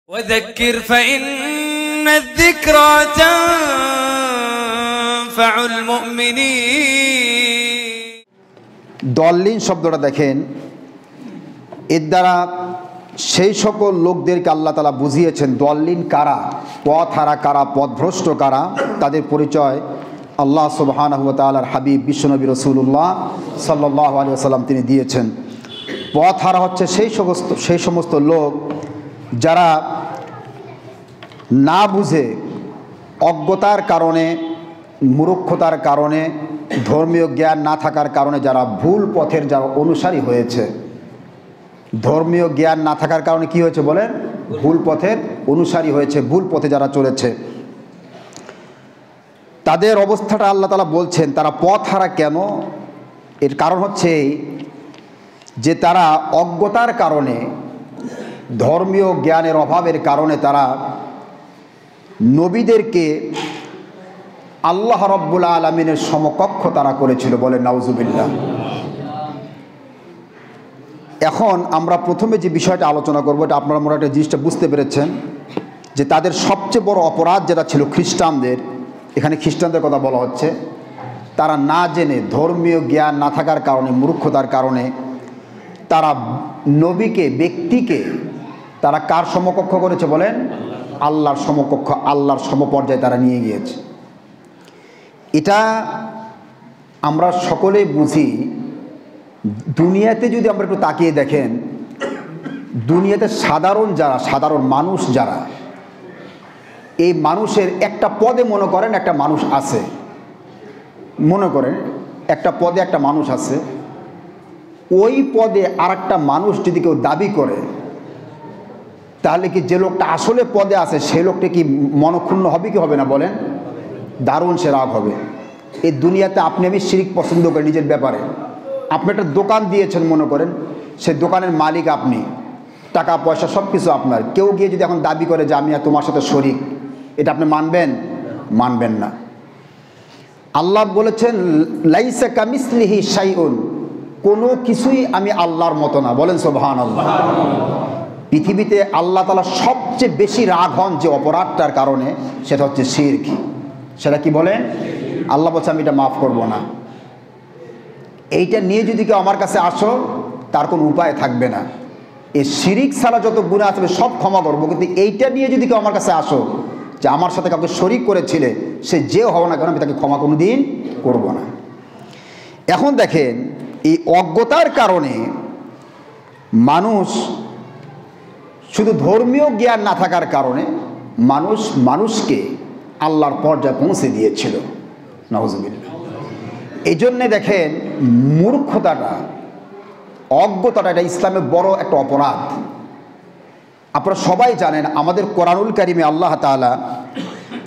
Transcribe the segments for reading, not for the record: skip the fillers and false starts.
وذكر فإن الذكرى تنفع المؤمنين। দলিন শব্দটা দেখেন, এর দ্বারা সেই সকল লোকদেরকে আল্লাহ তাআলা বুঝিয়েছেন দলিন কারা, পথ হারা কারা, পথভ্রষ্ট কারা, তাদের পরিচয় আল্লাহ সুবহানাহু ওয়া তাআলার হাবিব বিশ্বনবী রাসূলুল্লাহ সাল্লাল্লাহু আলাইহি ওয়াসাল্লাম তিনি দিয়েছেন। পথ হারা হচ্ছে সেই সমস্ত লোক যারা না বুঝে, অজ্ঞতার কারণে, মূর্খতার কারণে, ধর্মীয় জ্ঞান না থাকার কারণে যারা ভুল পথের যারা অনুসারী হয়েছে। ধর্মীয় জ্ঞান না থাকার কারণে কি হয়েছে বলেন? ভুল পথের অনুসারী হয়েছে, ভুল পথে যারা চলেছে। তাদের অবস্থাটা আল্লাহ তাআলা বলছেন তারা পথ হারা কেন। এর কারণ হচ্ছে যে তারা অজ্ঞতার কারণে, ধর্মীয় জ্ঞানের অভাবের কারণে তারা নবীদেরকে আল্লাহ রাব্বুল আলামিনের সমকক্ষ তারা করেছিল, বলে নাউজুবিল্লাহ। এখন আমরা প্রথমে যে বিষয়টা আলোচনা করবো, এটা আপনারা মনে একটা জিনিসটা বুঝতে পেরেছেন যে তাদের সবচেয়ে বড় অপরাধ যেটা ছিল খ্রিস্টানদের, এখানে খ্রিস্টানদের কথা বলা হচ্ছে, তারা না জেনে, ধর্মীয় জ্ঞান না থাকার কারণে, মূর্খতার কারণে তারা নবীকে, ব্যক্তিকে তারা কার সমকক্ষ করেছে বলেন? আল্লাহর সমকক্ষ, আল্লাহর সমপর্যায়ে তারা নিয়ে গিয়েছে। এটা আমরা সকলেই বুঝি। দুনিয়াতে যদি আমরা একটু তাকিয়ে দেখেন, দুনিয়াতে সাধারণ মানুষ যারা, এই মানুষের একটা পদে মনে করেন একটা মানুষ আছে, মনে করেন একটা পদে একটা মানুষ আছে, ওই পদে আর একটা মানুষ যদি কেউ দাবি করে, তাহলে কি যে লোকটা আসলে পদে আছে সেই লোকটা কি মনক্ষুণ্ণ হবে কি হবে না বলেন? দারুণ সে রাগ হবে। এই দুনিয়াতে আপনি আমি শিরক পছন্দ করি নিজের ব্যাপারে। আপনি একটা দোকান দিয়েছেন মনে করেন, সেই দোকানের মালিক আপনি, টাকা পয়সা সব কিছু আপনার। কেউ গিয়ে যদি এখন দাবি করে যে আমি আর তোমার সাথে শরিক, এটা আপনি মানবেন? মানবেন না। আল্লাহ বলেছেন লাইসা কামিসলিহি শাইউন, কোনো কিছুই আমি আল্লাহর মতো না, বলেন সুবহানাল্লাহ। পৃথিবীতে আল্লাহ তাআলা সবচেয়ে বেশি রাগ হন যে অপরাধটার কারণে, সেটা হচ্ছে শিরক। সেটা কি বলেন? আল্লাহ বলছে আমি এটা মাফ করব না। এইটা নিয়ে যদি কেউ আমার কাছে আসো, তার কোনো উপায় থাকবে না। এই শিরক ছাড়া যত গুনাহ আছে সব ক্ষমা করবো, কিন্তু এইটা নিয়ে যদি কেউ আমার কাছে আসো যে আমার সাথে কাউকে শরিক করেছিলে, সে যে হও না কেন আমি তাকে ক্ষমা কোনো দিন করবো না। এখন দেখেন, এই অজ্ঞতার কারণে মানুষ, শুধু ধর্মীয় জ্ঞান না থাকার কারণে মানুষকে আল্লাহর পর্যায়ে পৌঁছে দিয়েছিল, নাউজুবিল্লাহ। এই জন্যে দেখেন মূর্খতাটা, অজ্ঞতাটা, এটা ইসলামের বড় একটা অপরাধ। আপনারা সবাই জানেন আমাদের কোরআনুল কারিমে আল্লাহ তাআলা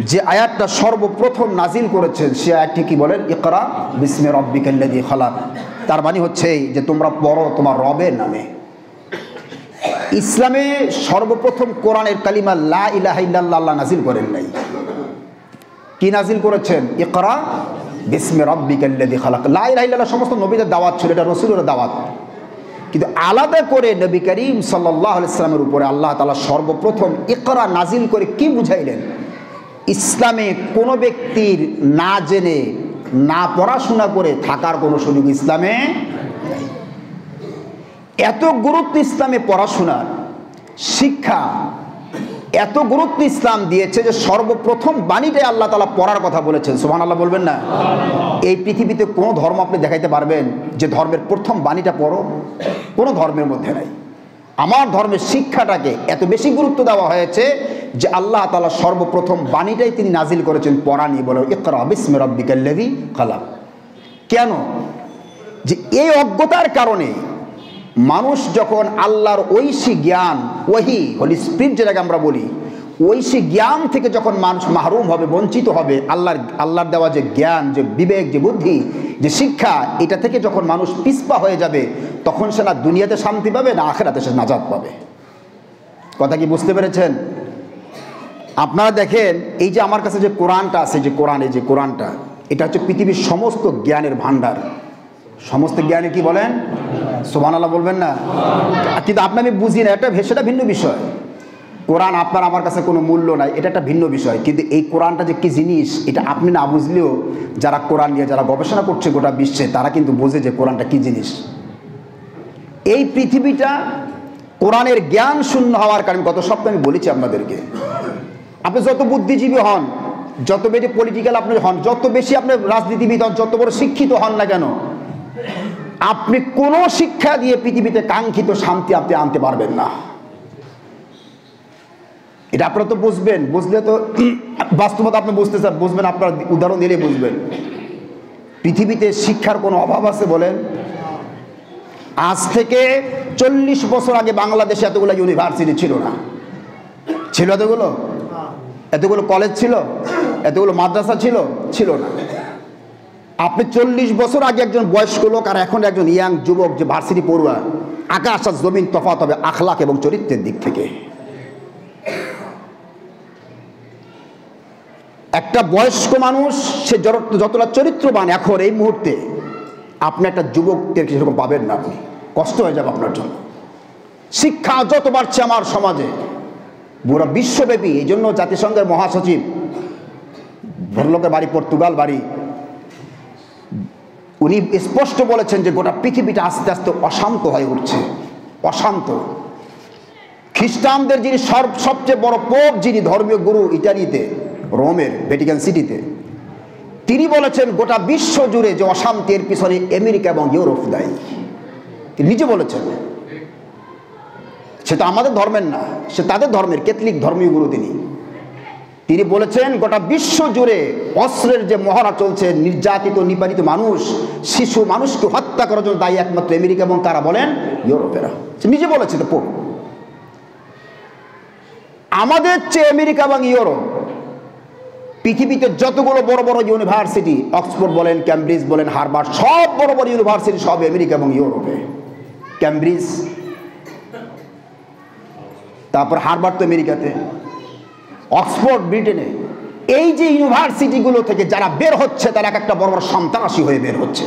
যে আয়াতটা সর্বপ্রথম নাজিল করেছেন, সে আয়াতটি কি বলেন? ইকরা বিসমি রাব্বিকাল্লাযী খালাক। তার মানে হচ্ছে যে তোমরা পড়ো তোমার রবের নামে। ইসলামে সর্বপ্রথম কোরআনের কালিমা লা ইলাহা ইল্লাল্লাহ আল্লাহ নাজিল করেন নাই। কি নাজিল করেছেন? ইকরা বিসমি রাব্বিকাল্লাযী খালাক। লা ইলাহা ইল্লাল্লাহ সমস্ত নবীদের দাওয়াত ছিল, এটা রাসূলের দাওয়াত। কিন্তু আলাদা করে নবী করিম সাল্লাল্লাহু আলাইহি সাল্লামের উপরে আল্লাহ তাআলা সর্বপ্রথম ইকরা নাজিল করে কি বুঝাইলেন? ইসলামে কোনো ব্যক্তির না জেনে, না পড়াশোনা করে থাকার কোনো সুযোগ ইসলামে নাই। এত গুরুত্ব ইসলামে পড়াশোনার, শিক্ষা, এত গুরুত্ব ইসলাম দিয়েছে যে সর্বপ্রথম বাণীটাই আল্লাহ তাআলা পড়ার কথা বলেছেন। সুবহানাল্লাহ বলবেন না? এই পৃথিবীতে কোনো ধর্ম আপনি দেখাইতে পারবেন যে ধর্মের প্রথম বাণীটা পড়ো? কোনো ধর্মের মধ্যে নাই। আমার ধর্মের শিক্ষাটাকে এত বেশি গুরুত্ব দেওয়া হয়েছে যে আল্লাহ তাআলা সর্বপ্রথম বাণীটাই তিনি নাজিল করেছেন পড়া নিয়ে, বলে ইকরা বিসমি রাব্বিকাল্লাযী খালাক। কেন? যে এই অজ্ঞতার কারণে মানুষ যখন আল্লাহর ঐশী জ্ঞান, ওহী, হোলি স্পিরিট যেটাকে আমরা বলি, ঐশী জ্ঞান থেকে যখন মানুষ মাহরুম হবে, বঞ্চিত হবে, আল্লাহর দেওয়া যে জ্ঞান, যে বিবেক, যে বুদ্ধি, যে শিক্ষা, এটা থেকে যখন মানুষ পিছপা হয়ে যাবে, তখন সে না দুনিয়াতে শান্তি পাবে না আখিরাতে সে নাজাত পাবে। কথা কি বুঝতে পেরেছেন? আপনারা দেখেন এই যে আমার কাছে যে কোরআনটা আছে, যে কোরআন, এই যে কোরআনটা, এটা হচ্ছে পৃথিবীর সমস্ত জ্ঞানের ভান্ডার। সমস্ত জ্ঞানে কি বলেন? সুবহানাল্লাহ বলবেন না? কিন্তু আপনি আমি বুঝি না, সেটা ভিন্ন বিষয়। কোরআন আপনার আমার কাছে কোনো মূল্য নাই, এটা একটা ভিন্ন বিষয়, কিন্তু এই কোরআনটা যে কী জিনিস এটা আপনি না বুঝলেও যারা কোরআন নিয়ে যারা গবেষণা করছে গোটা বিশ্বে তারা কিন্তু বোঝে যে কোরআনটা কী জিনিস। এই পৃথিবীটা কোরআনের জ্ঞান শূন্য হওয়ার কারণে গত সপ্তাহে আমি বলেছি আপনাদেরকে, আপনি যত বুদ্ধিজীবী হন, যত বেশি পলিটিক্যাল আপনি হন, যত বেশি আপনি রাজনীতিবিদ হন, যত বড় শিক্ষিত হন না কেন, আপনি কোনো শিক্ষা দিয়ে পৃথিবীতে কাঙ্ক্ষিত শান্তি আপনি আনতে পারবেন না। এটা আপনারা তো বুঝবেন, বুঝলে তো বাস্তবতা আপনি বুঝবেন, আপনার উদাহরণ দিলে বুঝবেন। পৃথিবীতে শিক্ষার কোনো অভাব আছে বলেন? আজ থেকে 40 বছর আগে বাংলাদেশে এতগুলো ইউনিভার্সিটি ছিল না। ছিল এতগুলো কলেজ ছিল, এতগুলো মাদ্রাসা ছিল না। আপনি 40 বছর আগে একজন বয়স্ক লোক আর এখন একজন ইয়াং যুবক যে ভার্সিটি পড়ুয়া, আকাশ আর জমিন তফাৎ হবে আখলাক এবং চরিত্রের দিক থেকে। একটা বয়স্ক মানুষ সে যতটা চরিত্রবান এখন এই মুহূর্তে, আপনি একটা যুবকদের সেরকম পাবেন না, আপনি কষ্ট হয়ে যাবে আপনার জন্য। শিক্ষা যত বাড়ছে আমার সমাজে পুরো বিশ্বব্যাপী, এই জন্য জাতিসংঘের মহাসচিব, ভদ্রলোকের বাড়ি পর্তুগাল বাড়ি, উনি স্পষ্ট বলেছেন যে গোটা পৃথিবীটা আস্তে আস্তে অশান্ত হয়ে উঠছে, অশান্ত। খ্রিস্টানদের যিনি সবচেয়ে বড় পোপ, যিনি ধর্মীয় গুরু ইটালিতে, রোমের ভ্যাটিকান সিটিতে, তিনি বলেছেন গোটা বিশ্ব জুড়ে যে অশান্তির পিছনে আমেরিকা এবং ইউরোপ দায়ী। তিনি নিজে বলেছেন, সে তো আমাদের ধর্মের না, সে তাদের ধর্মের ক্যাথলিক ধর্মীয় গুরু। তিনি বলেছেন গোটা বিশ্ব জুড়ে অস্ত্রের যে মহড়া চলছে, নির্যাতিত নিপীড়িত মানুষ, শিশু মানুষকে হত্যা করার জন্য দায়ী একমাত্র আমেরিকা এবং কারা বলেন? ইউরোপেরা। সে নিজে বলেছে তো পোপ। আমাদের চেয়ে আমেরিকা এবং ইউরোপ পৃথিবীতে যতগুলো বড় বড় ইউনিভার্সিটি, অক্সফোর্ড বলেন, ক্যামব্রিজ বলেন, হার্ভার্ড, সব বড় বড় ইউনিভার্সিটি সব আমেরিকা এবং ইউরোপে। ক্যামব্রিজ, তারপর হার্ভার্ড তো আমেরিকাতে, অক্সফোর্ড ব্রিটেনে। এই যে ইউনিভার্সিটিগুলো থেকে যারা বের হচ্ছে তারা এক একটা বড় বড় সন্ত্রাসী হয়ে বের হচ্ছে,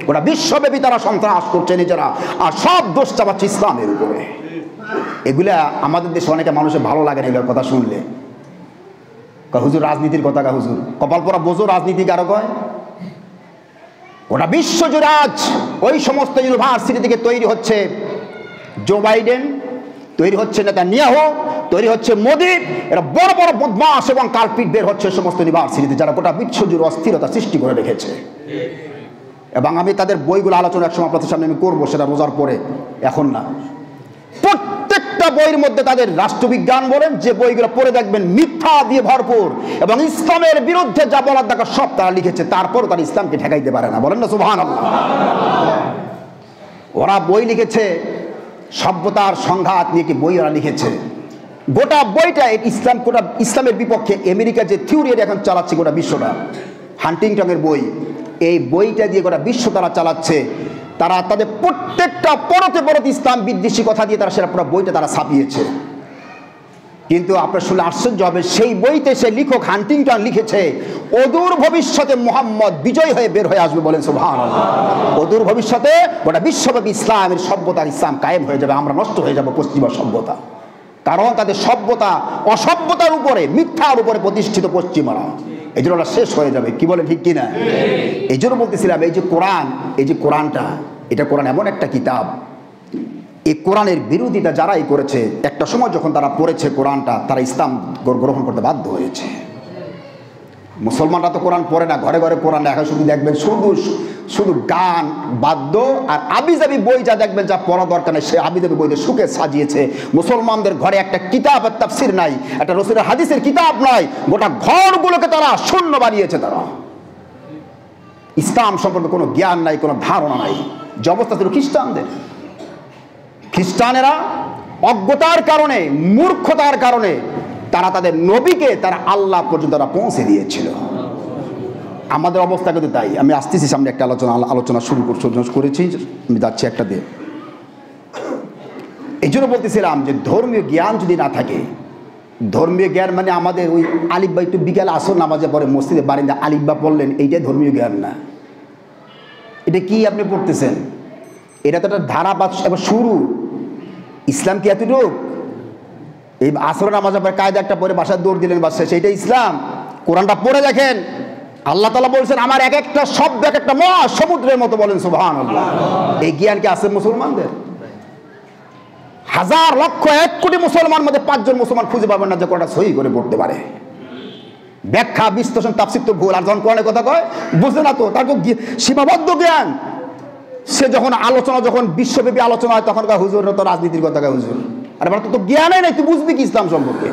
ওরা বিশ্বব্যাপী তারা সন্ত্রাস করছে নিজেরা, আর সব দোষ চাপাচ্ছে ইসলামের উপরে। এগুলা আমাদের দেশে অনেকে মানুষের ভালো লাগে না এগুলোর কথা শুনলে। হুজুর রাজনীতির কথা, হুজুর কপাল পরা বোঝো রাজনীতি কারো কয়। ওটা বিশ্ব জুড়ে আজ ওই সমস্ত ইউনিভার্সিটি থেকে তৈরি হচ্ছে জো বাইডেন, তৈরি হচ্ছে নেতানিয়াহু, তৈরি হচ্ছে মোদি। এরা বড় বড় বদমাশ এবং কালপিট বের হচ্ছে সমস্ত ইউনিভার্সিটিতে, যারা গোটা বিশ্ব জুড়ে অস্থিরতা সৃষ্টি করে রেখেছে। এবং আমি তাদের বইগুলো আলোচনা একসময় আপনাদের সামনে আমি করবো, সেটা রোজার পরে, এখন না। প্রত্যেকটা বইয়ের মধ্যে তাদের রাষ্ট্রবিজ্ঞান বলেন যে বইগুলো পড়ে দেখবেন মিথ্যা দিয়ে ভরপুর, এবং ইসলামের বিরুদ্ধে যা বলার দরকার সব তারা লিখেছে, তারপরও তারা ইসলামকে ঠেকাইতে পারে না। বলেন না সুবহানাল্লাহ। ওরা বই লিখেছে সভ্যতার সংঘাত নিয়ে, কি বই ওরা লিখেছে। গোটা বইটা ইসলামের বিপক্ষে আমেরিকা যে থিওরি এখন চালাচ্ছে গোটা বিশ্বটা, হান্টিংটনের বই, এই বইটা দিয়ে গোটা বিশ্ব তারা চালাচ্ছে। তারা তাদের প্রত্যেকটা পরতে ইসলাম বিদ্বেষী কথা দিয়ে তারা সেটা পুরো বইটা তারা ছাপিয়েছে। কিন্তু আপনার শুনলে আশ্চর্য হবে, সেই বইতে সে লেখক হান্টিংটন লিখেছে অদূর ভবিষ্যতে মুহাম্মদ বিজয় হয়ে বের হয়ে আসবে। বলেন সুবহানাল্লাহ। অদূর ভবিষ্যতে গোটা বিশ্বব্যাপী ইসলামের সভ্যতার ইসলাম কায়েম হয়ে যাবে, আমরা নষ্ট হয়ে যাব পশ্চিমা সভ্যতা। কারণ তাদের সভ্যতা অসভ্যতার উপরে, মিথ্যার উপরে প্রতিষ্ঠিত পশ্চিমারা, এই জন্য ওরা শেষ হয়ে যাবে। কি বলে ঠিক কিনা? এই জন্য বলতেছিলাম, এই যে কোরআন, এই যে কোরআনটা, এটা কোরআন এমন একটা কিতাব, এই কোরআনের বিরোধিতা যারাই করেছে, একটা সময় যখন তারা পড়েছে কোরআনটা, তারা ইসলাম গ্রহণ করতে বাধ্য হয়েছে। মুসলমানরা তো কোরআন পড়ে না, ঘরে ঘরে কোরআন লেখা, শুধু দেখবেন শুধু গান, বাদ্য আর আবিজাবি বই যা দেখবেন যা পড়া দরকার নেই, সে আবিজাবি বইতে সুখে সাজিয়েছে। মুসলমানদের ঘরে একটা কিতাব আর তাফসির নাই, একটা রাসূলের হাদিসের কিতাব নাই, গোটা ঘরগুলোকে তারা শূন্য বানিয়েছে। তারা ইসলাম সম্পর্কে কোনো জ্ঞান নাই, কোনো ধারণা নাই। যে অবস্থা ছিল খ্রিস্টানদের, খ্রিস্টানেরা অজ্ঞতার কারণে, মূর্খতার কারণে তারা তাদের নবীকে তারা আল্লাহ পর্যন্ত তারা পৌঁছে দিয়েছিল। আমাদের অবস্থা কিন্তু তাই। আমি আসতেছি সামনে, একটা আলোচনা শুরু করেছি, আমি যাচ্ছি একটা দিয়ে। এই জন্য বলতেছিলাম যে ধর্মীয় জ্ঞান যদি না থাকে, ধর্মীয় জ্ঞান মানে আমাদের ওই আলিফবা, একটু বিকালে আসর নামাজে পরে মসজিদে বারিন্দা আলিফবা পড়লেন, এইটাই ধর্মীয় জ্ঞান না। এটা কি আপনি পড়তেছেন? এটা তো একটা ধারা বা শুরু। ইসলাম কি এতটুক? এই আসর নামাজ আপনার কায়দা একটা পরে বাসায় দৌড় দিলেন বাসা, সেইটা ইসলাম? কোরআনটা পড়ে দেখেন, আল্লাহ তাআলা বলছেন আমার এক একটা শব্দ এক একটা মহাসমুদ্রের মতো, বলেন সুবহানাল্লাহ। এই জ্ঞান কি আছে মুসলমানদের? হাজার লক্ষ 1 কোটি মুসলমান মধ্যে 5 জন মুসলমান খুঁজে পাবেন না যে কোরআনটা সহি করে পড়তে পারে। ব্যাখ্যা বিশ্লেষণ তাফসীর তো ভুল, আর যখন কোরআনের কথা কয় বুঝে না, তো তার তো সীমাবদ্ধ জ্ঞান। সে যখন আলোচনা, যখন বিশ্বব্যাপী আলোচনা হয় তখন কয় হুজুর তো রাজনীতির কথা কয় হুজুর। আরে বাবা, তো জ্ঞানই নাই, তুই বুঝবি কি ইসলাম সম্পর্কে?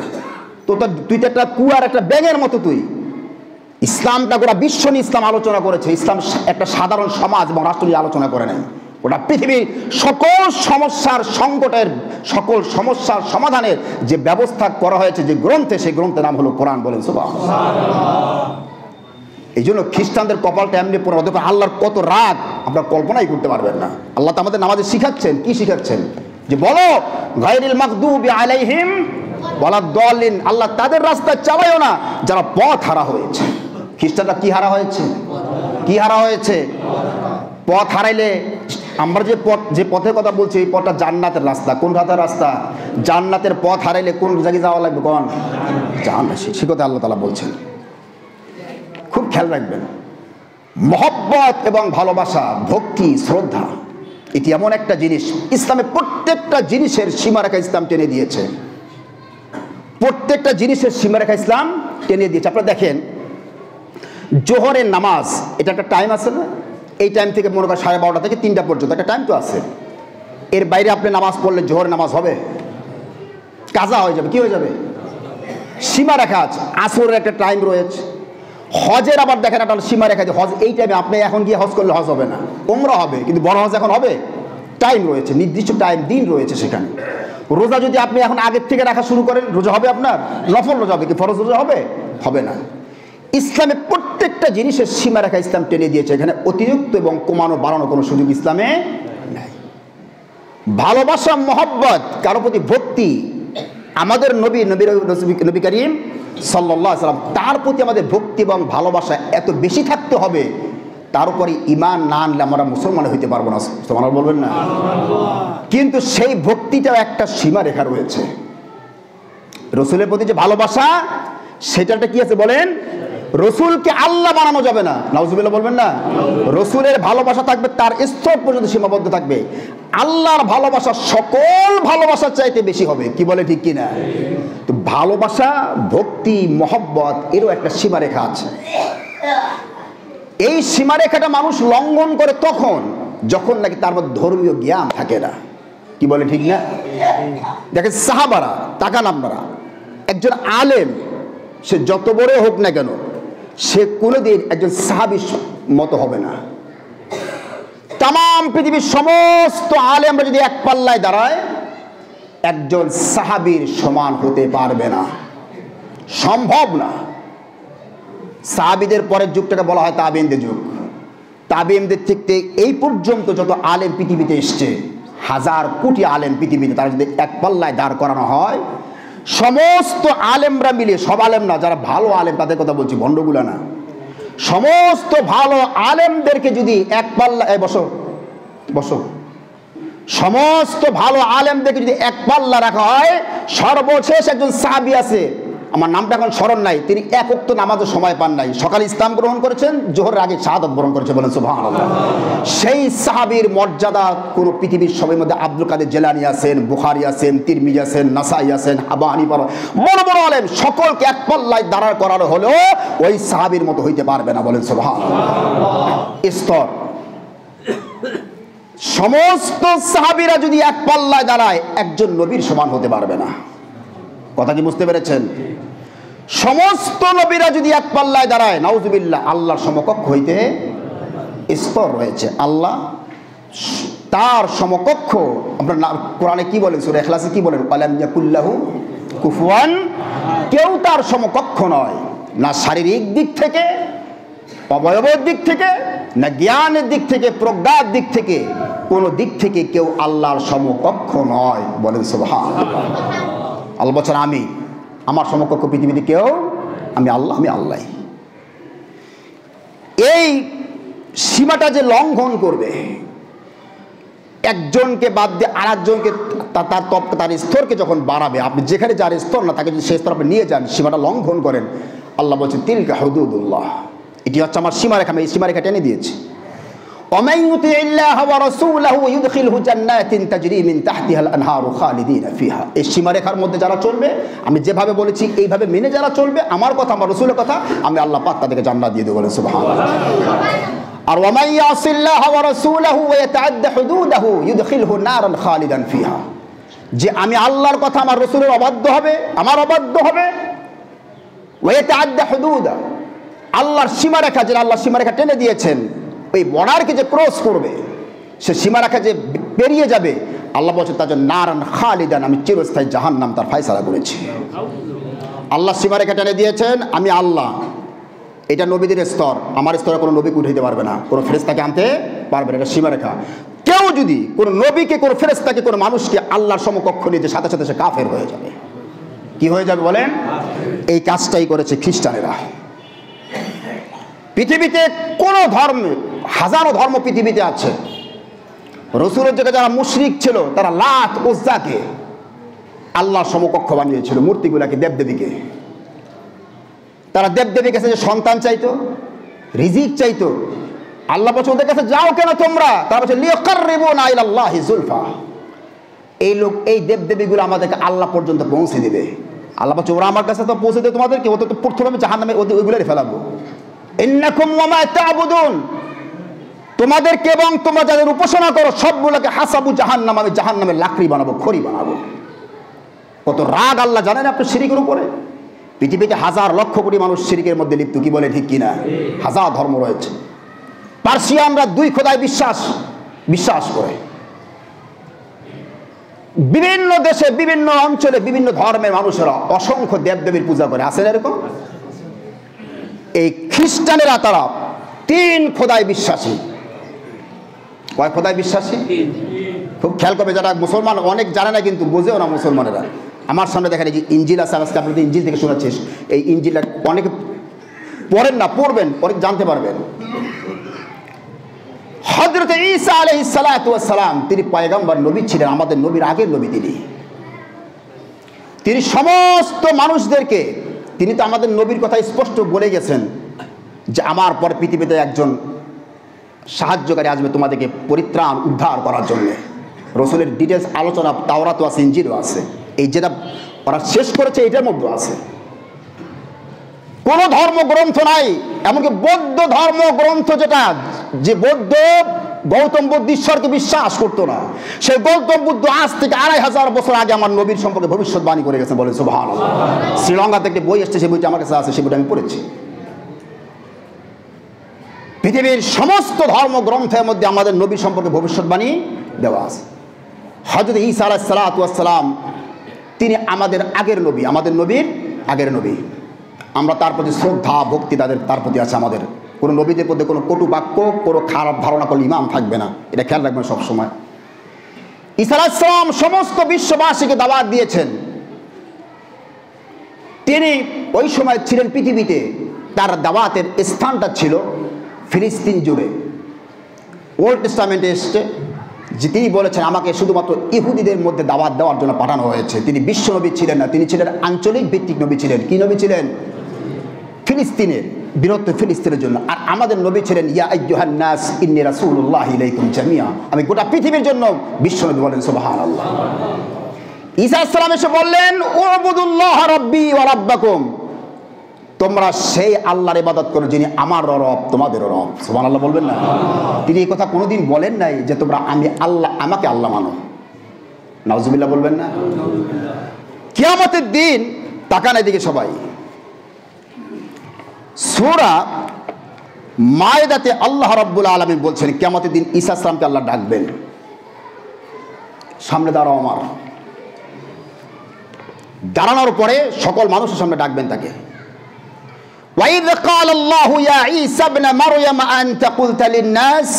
তুই তো একটা কুয়ার একটা ব্যাঙের মতো। তুই ইসলামটা গোটা বিশ্ব নিয়ে ইসলাম আলোচনা করেছে। ইসলাম একটা সাধারণ সমাজ এবং রাষ্ট্র নিয়ে আলোচনা করে নাই। ওটা পৃথিবীর সকল সমস্যার সংকটের, সকল সমস্যার সমাধানের যে ব্যবস্থা করা হয়েছে যে গ্রন্থে, সেই গ্রন্থের নাম হলো কোরআন, বলেন সুবহানাল্লাহ। এই জন্য খ্রিস্টানদের কপালটা এমনি পড়ে, ওদের আল্লাহর কত রাগ আপনারা কল্পনাই করতে পারবেন না। আল্লাহ তো আমাদের নামাজে শিখাচ্ছেন, কি শিখাচ্ছেন? যে বলো গায়রিল মাগদুবি আলাইহিম ওয়ালাদ-দাল্লিন, আল্লাহ তাদের রাস্তায় চালায়ও না যারা পথ হারা হয়েছে। খ্রিস্টানরা কি হারা হয়েছে? কি হারা হয়েছে? পথ হারাইলে আমরা যে পথের কথা বলছি, এই পথটা জান্নাতের রাস্তা। কোন রাতের রাস্তা? জান্নাতের পথ হারাইলে কোন জায়গায় যাওয়া লাগবে? কোন জান্নাত। সে কথা আল্লাহ তাআলা বলছেন। খুব খেয়াল রাখবেন, মহব্বত এবং ভালোবাসা, ভক্তি, শ্রদ্ধা, এটি এমন একটা জিনিস, ইসলামে প্রত্যেকটা জিনিসের সীমারেখা ইসলাম টেনে দিয়েছে। প্রত্যেকটা জিনিসের সীমারেখা ইসলাম টেনে দিয়েছে। আপনারা দেখেন, জোহরের নামাজ, এটা একটা টাইম আছে না? এই টাইম থেকে মনে করেন 12:30 থেকে 3টা পর্যন্ত একটা টাইম তো আছে। এর বাইরে আপনি নামাজ পড়লে জোহরের নামাজ হবে? কাজা হয়ে যাবে। কি হয়ে যাবে? সীমারেখা আছে। আসরের একটা টাইম রয়েছে। হজের আবার দেখেন একটা সীমারেখা আছে। হজ এই টাইমে, আপনি এখন গিয়ে হজ করলে হজ হবে না, উমরা হবে, কিন্তু বড় হজ এখন হবে। টাইম রয়েছে, নির্দিষ্ট টাইম, দিন রয়েছে সেখানে। রোজা যদি আপনি এখন আগের থেকে রাখা শুরু করেন, রোজা হবে আপনার? নফল রোজা হবে, কি ফরজ রোজা হবে? হবে না। ইসলামে প্রত্যেকটা জিনিসের সীমারেখা ইসলাম টেনে দিয়েছে। এখানে অতিরিক্ত এবং কমানো বাড়ানো কোনো সুযোগ ইসলামে নাই। ভালোবাসা, মহব্বত, কারো প্রতি ভক্তি, আমাদের নবী করিম সাল্লাল্লাহু আলাইহি ওয়াসাল্লাম, তার প্রতি আমাদের ভক্তি এবং ভালোবাসা এত বেশি থাকতে হবে, তার উপরে ঈমান না আনলে আমরা মুসলমান হইতে পারবো না। সুবহানাল্লাহ বলবেন না? কিন্তু সেই ভক্তিটাও একটা সীমারেখা রয়েছে। রসুলের প্রতি যে ভালোবাসা, সেটাটা কি আছে বলেন? রসুলকে আল্লাহ বানানো যাবে না, নাউজুবিল্লাহ বলবেন না? রসুলের ভালোবাসা থাকবে তার স্তর পর্যন্ত সীমাবদ্ধ থাকবে। আল্লাহর ভালোবাসা সকল ভালোবাসার চাইতে বেশি হবে। কি বলে, ঠিক কিনা? তো ভালোবাসা, ভক্তি, মহব্বত, এরও একটা সীমারেখা আছে। এই সীমারেখাটা মানুষ লঙ্ঘন করে তখন যখন নাকি তার মধ্যে ধর্মীয় জ্ঞান থাকে না। কি বলে, ঠিক না? দেখেন সাহাবারা, তাকান আপনারা, একজন আলেম সে যত বড় হোক না কেন, সে কোনোদিন একজন সাহাবীর মতো হবে না। তাম পৃথিবীর সমস্ত আলেমরা যদি এক পাল্লায় দাঁড়ায়, একজন সাহাবীর সমান হতে পারবে না, সম্ভব না। সাহাবীদের পরের যুগটাকে বলা হয় তাবিঈনদের যুগ। তাবিঈনদের থেকে এই পর্যন্ত যত আলেম পৃথিবীতে এসছে, হাজার কোটি আলেম পৃথিবীতে, তারা যদি এক পাল্লায় দাঁড় করানো হয়, সমস্ত আলেমরা মিলে, সব আলেম না, যারা ভালো আলেম তাদের কথা বলছি, ভণ্ডগুলা না, সমস্ত ভালো আলেমদেরকে যদি এক পাল্লায়, বসো বসো, সমস্ত ভালো আলেমদেরকে যদি এক পাল্লা রাখা হয়, সর্বশেষ একজন সাহাবী আছে, আমার নামটা এখন স্মরণ নাই, তিনি এক ওয়াক্ত নামাজের সময় পান নাই, সকালে ইসলাম গ্রহণ করেছেন, জোহরের আগে শাহাদাত বরণ করেছে, বলেন সুবহানাল্লাহ। সেই সাহাবীর মর্যাদা কোন পৃথিবীর সবের মধ্যে আব্দুল কাদের জিলানী আছেন, বুখারী আছেন, তিরমিজি আছেন, নাসাই আছেন, আবু হানিফা, বড় বড় আলেম, সকলকে এক পাল্লায় দাঁড়ার করানো হলেও ওই সাহাবীর মতো হইতে পারবে না, বলেন সুবহানাল্লাহ। স্তর, সমস্ত সাহাবীরা যদি এক পাল্লায় দাঁড়ায়, একজন নবীর সমান হতে পারবে না। কথা কি বুঝতে পেরেছেন? সমস্ত নবীরা যদি এক পাল্লায় দাঁড়ায়, নাউজুবিল্লাহ, আল্লাহর সমকক্ষ হইতে স্তর রয়েছে। আল্লাহ তার সমকক্ষ, আপনার কোরআনে কি বলেন, সূরা ইখলাসে কি বলেন? আলাম ইয়াকুল্লাহু কুফুয়ান, কেউ তার সমকক্ষ নয়, না শারীরিক দিক থেকে, অবয়বের দিক থেকে, না জ্ঞানের দিক থেকে, প্রজ্ঞার দিক থেকে, কোন দিক থেকে কেউ আল্লাহর সমকক্ষ নয়, বলেন সুবহানাল্লাহ। আল্লাহ বলছেন, আমি, আমার সমকক্ষ পৃথিবীতে কেউ, আমি আল্লাহ, আমি আল্লাহ। এই সীমাটা যে লঙ্ঘন করবে, একজনকে বাদ দিয়ে আরেকজনকে তার স্তরকে যখন বাড়াবে, আপনি যেখানে যার স্তর না তাকে যদি সেই স্তর আপনি নিয়ে যান, সীমাটা লঙ্ঘন করেন, আল্লাহ বলছেন তিলকা হুদুদুল্লাহ, এটি হচ্ছে আমার সীমারেখা, আমি এই সীমারেখা টেনে দিয়েছি। ومن يطع الله ورسوله يدخله جنات تجري من تحتها الانهار خالدين فيها। এই সীমারেখার মধ্যে যারা চলবে, আমি যেভাবে বলেছি এইভাবে মেনে যারা চলবে, আমার কথা আমার রাসূলের কথা, আমি আল্লাহ পাক তাদেরকে জান্নাত দিয়ে দেব, বলেন সুবহানাল্লাহ। আর ওয়ামান ইয়াসিল্লাহ ওয়া রাসূলহু ওয়া ইয়াতাআদ্দা হুদুদাহু ইউদখিলহু নারান খালিদান ফিহা, যে আমি আল্লাহর কথা আমার রাসূলের অবাধ্য হবে, আমার অবাধ্য হবে, ওয়া ইয়াতাআদ্দা হুদুদা, আল্লাহর সীমারেখা, যে আল্লাহ সীমারেখা টেনে দিয়েছেন, ওই বর্ডারকে যে ক্রস করবে, সে সীমারেখা যে পেরিয়ে যাবে, আল্লাহ বলছেন তার জন্য নারান খালিদান, আমি চিরস্থায়ী জাহান্নাম তার ফয়সালা করেছি। আল্লাহ সীমারেখা টেনে দিয়েছেন, আমি আল্লাহ। এটা নবীদের স্তর, আমার স্তরে কোনো নবীকে উঠাইতে পারবে না, কোনো ফেরেশতাকে আনতে পারবে না, এটা সীমারেখা। কেউ যদি কোনো নবীকে, কোনো ফেরেশতাকে, কোনো মানুষকে আল্লাহর সমকক্ষ নিতে, সাথে সাথে সে কাফের হয়ে যাবে। কি হয়ে যাবে বলেন? এই কাজটাই করেছে খ্রিস্টানেরা। পৃথিবীতে কোন ধর্ম, হাজারো ধর্ম পৃথিবীতে আছে, রাসূলের যুগে যারা মুশরিক ছিল তারা লাত উজ্জাকে আল্লাহর সমকক্ষ বানিয়েছিল, মূর্তিগুলাকে, দেবদেবীকে। তারা দেবদেবীর কাছে যে সন্তান চাইতো, রিজিক চাইতো, আল্লাহ বলছে ওদের কাছে যাও কেন তোমরা? তারা বলছে লিয়াকাররিবুনা ইলাল্লাহি যুলফা, এই লোক, এই দেবদেবীগুলো আমাদেরকে আল্লাহ পর্যন্ত পৌঁছে দেবে। আল্লাহ বলছে ওরা আমার কাছে তো পৌঁছে দেবে, তোমাদেরকে ওদের তো প্রথমে জাহান্নামে ওইগুলোই ফেলাবো। ইন্নাকুম ওয়া মা তা'বুদুন, তোমাদেরকে এবং তোমরা যাদের উপাসনা করো সবগুলোকে হাসাবু জাহান্নাম, আমি জাহান্নামের লাকড়ি বানাবো, খড়ি বানাবো। কত রাগ আল্লাহ জানেন আপনি শিরকের উপরে? পৃথিবীতে হাজার লক্ষ কোটি মানুষ শিরকের মধ্যে লিপ্ত, কি বলে ঠিক কিনা? হাজার ধর্ম রয়েছে। পার্সিয়ানরা 2 খোদায় বিশ্বাস করে। বিভিন্ন দেশে, বিভিন্ন অঞ্চলে, বিভিন্ন ধর্মের মানুষেরা অসংখ্য দেবদেবীর পূজা করে, আছে না এরকম? এই খ্রিস্টানেরা তারা 3 খোদায় বিশ্বাসী। কয় খোদায় বিশ্বাসী? খুব খেয়াল করবে, যারা মুসলমান অনেক জানে না, কিন্তু বোঝেও না মুসলমানেরা। আমার সামনে দেখেন এই যে ইঞ্জিল আছে, আজকে আপনি ইঞ্জিল থেকে শোনাচ্ছিস, এই ইঞ্জিলটা অনেকে পড়েন না, পড়বেন, পরে জানতে পারবেন। হযরত ঈসা আলাইহিস সালাতু ওয়াস সালাম, তিনি পয়গম্বর নবী ছিলেন, আমাদের নবীর আগের নবী। তিনি সমস্ত মানুষদেরকে, তিনি তো আমাদের নবীর কথা স্পষ্ট বলে গেছেন যে আমার পরে পৃথিবীতে একজন সাহায্যকারী আসবে তোমাদেরকে পরিত্রাণ উদ্ধার করার জন্য। রাসূলের ডিটেলস আলোচনা তাওরাতও আছে, ইনজিলও আছে। এই যেটা ওরা শেষ করেছে এটার মধ্যে আছে। কোনো ধর্মগ্রন্থ নাই, এমনকি বৌদ্ধ ধর্মগ্রন্থ যেটা, যে বৌদ্ধ গৌতম বুদ্ধ ঈশ্বরকে বিশ্বাস করতো না, সেই গৌতম বুদ্ধ আজ থেকে 2500 বছর আগে আমার নবীর সম্পর্কে ভবিষ্যৎবাণী করে গেছে, বলে সুবহানাল্লাহ। শ্রীলঙ্কা থেকে বই এসছে, সেই বইটা আমার কাছে আছে, সেই বইটা আমি পড়েছি। পৃথিবীর সমস্ত ধর্মগ্রন্থের মধ্যে আমাদের নবীর সম্পর্কে ভবিষ্যৎবাণী দেওয়া আছে। হযরত ঈসা আলাইহিস সালাতু ওয়াস সালাম, তিনি আমাদের আগের নবী, আমাদের নবীর আগের নবী। আমরা তার প্রতি শ্রদ্ধা ভক্তি তার প্রতি আছে আমাদের। কোনো নবীদের মধ্যে কোনো কটু বাক্য, কোনো খারাপ ধারণা করলে ইমান থাকবে না, এটা খেয়াল রাখবেন সবসময়। ঈসা আলাইহিস সালাম সমস্ত বিশ্ববাসীকে দাওয়াত দিয়েছেন। তিনি ওই সময় ছিলেন পৃথিবীতে, তার দাওয়াতের স্থানটা ছিল ফিলিস্তিন জুড়ে। ওল্ড টেস্টামেন্টে এসছে যে তিনি বলেছেন আমাকে শুধুমাত্র ইহুদিদের মধ্যে দাওয়াত দেওয়ার জন্য পাঠানো হয়েছে। তিনি বিশ্ব নবী ছিলেন না, তিনি ছিলেন আঞ্চলিক ভিত্তিক নবী ছিলেন। কি নবী ছিলেন? ফিলিস্তিনের, বৃহত্তর ফিলিস্তিনের জন্য। আর আমাদের নবী ছিলেন ইয়া আইয়ুহান নাস ইন্নী রাসূলুল্লাহি ইলাইকুম জামিআ, আমি গোটা পৃথিবীর জন্য বিশ্ব নবী, বলেন সুবহানাল্লাহ। ঈসা আলাইহিস সালাম এসে বললেন উবুদুল্লাহ রাব্বি ওয়া রাব্বাকুম, তোমরা সেই আল্লাহর ইবাদত করো যিনি আমার রব তোমাদেরও রব। সুবহানাল্লাহ বলবেন না? তিনি এই কথা কোনোদিন বলেন নাই যে তোমরা আমাকে আল্লাহ মানো। নাউজুবিল্লাহ বলবেন না? কিয়ামতের দিন তাকান এদিকে সবাই, সূরা মায়েদাতে আল্লাহ রাব্বুল আলামিন বলছেন কিয়ামতের দিন ঈসা আলাইহিস সালামকে আল্লাহ ডাকবেন, সামনে দাঁড়াও আমার। দাঁড়ানোর পরে সকল মানুষের সামনে ডাকবেন তাকে। وَإِذْ قَالَ اللَّهُ يَا عِيسَى ابْنَ مَرْيَمَ أَنْتَ قُلْتَ لِلنَّاسِ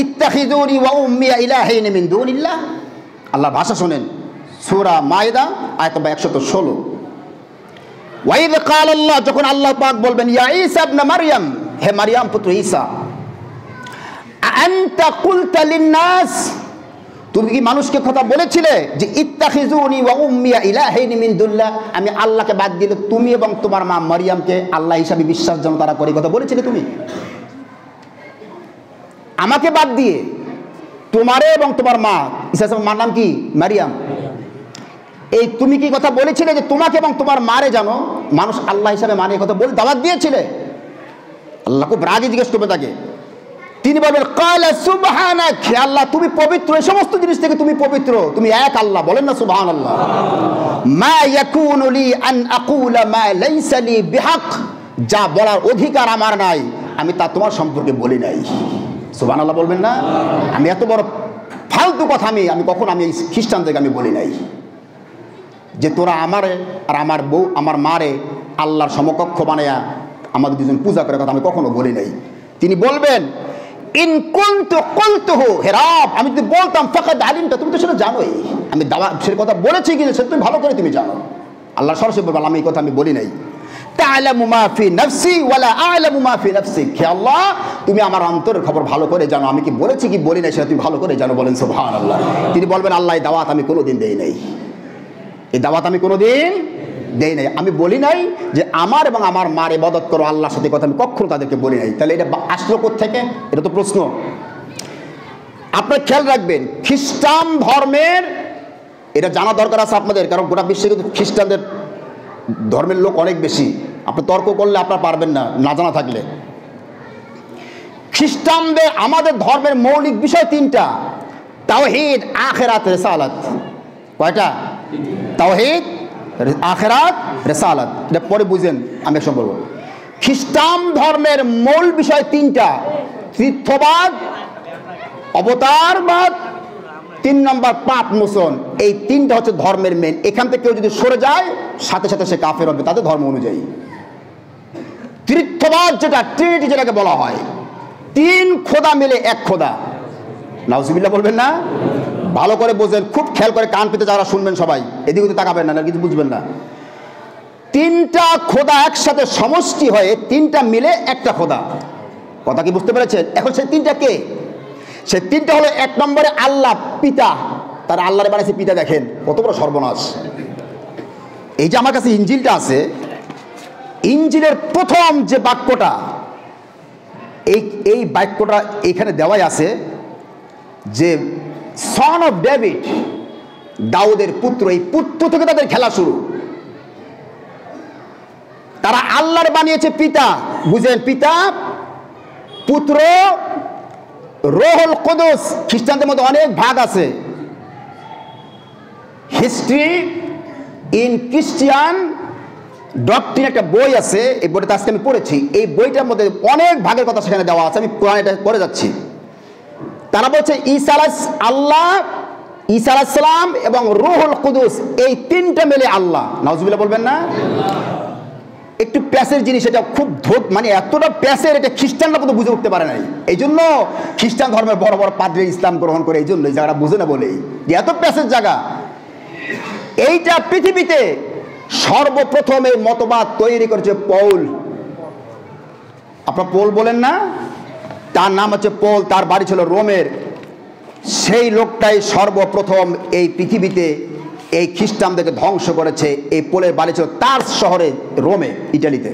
اتَّخِذُونِي وَأُمِّيَ إِلَٰهَيْنِ مِن دُونِ اللَّهِ। আল্লাহ ভাষা শুনেন, সূরা মায়েদা আয়াত নম্বর 116। وَإِذْ قَالَ اللَّهُ, যখন আল্লাহ পাক বলবেন ইয়া ঈসা ইবনে মারইয়াম, হে মারইয়াম পুত্র ঈসা, আনতা কুলতা লিন্নাস, তুমি কি মানুষকে কথা বলেছিলে যে ইত্তাখিজুনি ওয়া উম্মিয়া ইলাহাইনি মিন দুনিল্লাহ, আমি আল্লাহকে বাদ দিলে তুমি এবং তোমার মা মারিয়ামকে আল্লাহ হিসাবে বিশ্বাস যেন তারা করে, কথা বলেছিলে তুমি? আমাকে বাদ দিয়ে তোমারে এবং তোমার মা, ঈসা আলাইহিস মার নাম কি? মারিয়াম। এই তুমি কি কথা বলেছিলে যে তোমাকে এবং তোমার মারে জানো মানুষ আল্লাহ হিসাবে মানে, কথা বলে দাওয়াত দিয়েছিলে? আল্লাহ খুব রাগে জিজ্ঞেস করবে তাকে। তিনি বলবেন ক্বালা সুবহানাক, হে আল্লাহ তুমি পবিত্র, এই সমস্ত জিনিস থেকে তুমি পবিত্র, তুমি এক আল্লাহ, বলেন না সুবহানাল্লাহ। মা ইয়াকুনু লি আন আকুলা মা লাইসা লি বিহক, যা বলার অধিকার আমার নাই আমি তা তোমার সম্পর্কে বলি নাই। সুবহানাল্লাহ বলবেন না? আমি এত বড় ফালতু কথা আমি কখন আমি খ্রিস্টানদেরকে আমি বলি নাই যে তোরা আমারে আর আমার বউ আমার মারে আল্লাহর সমকক্ষ বানায়া আমাদের দুজন পূজা করে, কথা আমি কখনো বলি নাই। তিনি বলবেন ইন কুনতু কুলতুহু, হে রব আমি যদি বলতাম ফাকাদ আলিমতা, তুমি তো সেটা জানোই, আমি সে কথা বলেছি কিনা সেটা তুমি ভালো করে তুমি জানো। আল্লাহ সরাসরি বলবেন আমি এই কথা আমি বলি নাই। তা'লামু মা ফি নাফসি ওয়ালা আ'লামু মা ফি নাফসিক, হে আল্লাহ তুমি আমার অন্তরের খবর ভালো করে জানো, আমি কি বলেছি কি বলি নাই সেটা তুমি ভালো করে জানো, বলেন সুবহানাল্লাহ। তিনি বলবেন আল্লাহ এই দাওয়াত আমি কোনোদিন দেই নাই, এই দাওয়াত আমি কোনোদিন দেই নাই, আমি বলি নাই যে আমার এবং আমার মার ইবাদত করো আল্লাহর সাথে, কথা আমি কখনো তাদেরকে বলি নাই। তাহলে এটা আসলো কোত্থেকে? এটা তো প্রশ্ন। আপনারা খেয়াল রাখবেন খ্রিস্টান ধর্মের, এটা জানা দরকার আছে আপনাদের, কারণ গোটা বিশ্বে কিন্তু খ্রিস্টানদের ধর্মের লোক অনেক বেশি, আপনি তর্ক করলে আপনারা পারবেন না না জানা থাকলে। খ্রিস্টানদের আমাদের ধর্মের মৌলিক বিষয় তিনটা, তাওহীদ আখিরাত রিসালাত। কয়টা? তাওহীদ আখিরাত রিসালাত। এটা পরে বুঝেন, আমি একসঙ্গে বলবো। খ্রিস্টান ধর্মের মূল বিষয় তিনটা, তীর্থবাদ, অবতারবাদ, 3 নম্বর পাপ মোচন। এই তিনটা হচ্ছে ধর্মের মেন। এখান থেকে কেউ যদি সরে যায় সাথে সাথে সে কাফের হবে তাদের ধর্ম অনুযায়ী। তীর্থবাদ যেটা ট্রিনিটি যেটাকে বলা হয়, 3 খোদা মিলে এক খোদা, নাউজুবিল্লাহ বলবেন না? ভালো করে বোঝেন, খুব খেয়াল করে কান পেতে যারা শুনবেন সবাই এদিকে তো তাকাবেন না, কিছু বুঝবেন না। 3টা খোদা একসাথে সমষ্টি হয়ে 3টা মিলে একটা খোদা, কথা কি বুঝতে পেরেছেন? এখন সেই 3টা কে? সেই 3টা হলো 1 নম্বরে আল্লাহ পিতা, তার আল্লাহরে বানাইছে পিতা। দেখেন কত বড় সর্বনাশ। এই যে আমার কাছে ইঞ্জিলটা আছে, ইঞ্জিলের প্রথম যে বাক্যটা, এই বাক্যটা এখানে দেওয়াই আছে যে সন অফ ডেভিড, দাউদের পুত্র। এই পুত্র থেকে তাদের খেলা শুরু। তারা আল্লাহর বানিয়েছে পিতা, বুঝেন? পিতা, পুত্র, রূহুল কুদুস। খ্রিস্টানদের মধ্যে অনেক ভাগ আছে। হিস্ট্রি ইন খ্রিস্টিয়ান ডক্ট্রিন একটা বই আছে, এই বইটা আজকে আমি পড়েছি। এই বইটার মধ্যে অনেক ভাগের কথা সেখানে দেওয়া আছে, আমি কোরআন এটা পড়ে যাচ্ছি। তারা বলছে ঈসা আল্লাহ, ঈসা আলাইহিস সালাম এবং রূহুল কুদুস, এই 3টা মিলে আল্লাহ। নাউজুবিল্লাহ বলবেন না? একটু প্যাসের জিনিস, এটা খুব মানে এতটা প্যাসের, এটা খ্রিস্টানরা কিন্তু বুঝে উঠতে পারে নাই। এই জন্য খ্রিস্টান ধর্মের বড় বড় পাদ্রী ইসলাম গ্রহণ করে, এই জন্য এই জায়গাটা বুঝে না বলেই যে এত প্যাসের জায়গা। এইটা পৃথিবীতে সর্বপ্রথম এই মতবাদ তৈরি করেছে পৌল। আপনারা পৌল বলেন না? তার নাম হচ্ছে পৌল, তার বাড়ি ছিল রোমের। সেই লোকটাই সর্বপ্রথম এই পৃথিবীতে এই খ্রিস্টানদেরকে ধ্বংস করেছে। এই পোলের বাড়ি ছিল তার শহরে, রোমে, ইটালিতে।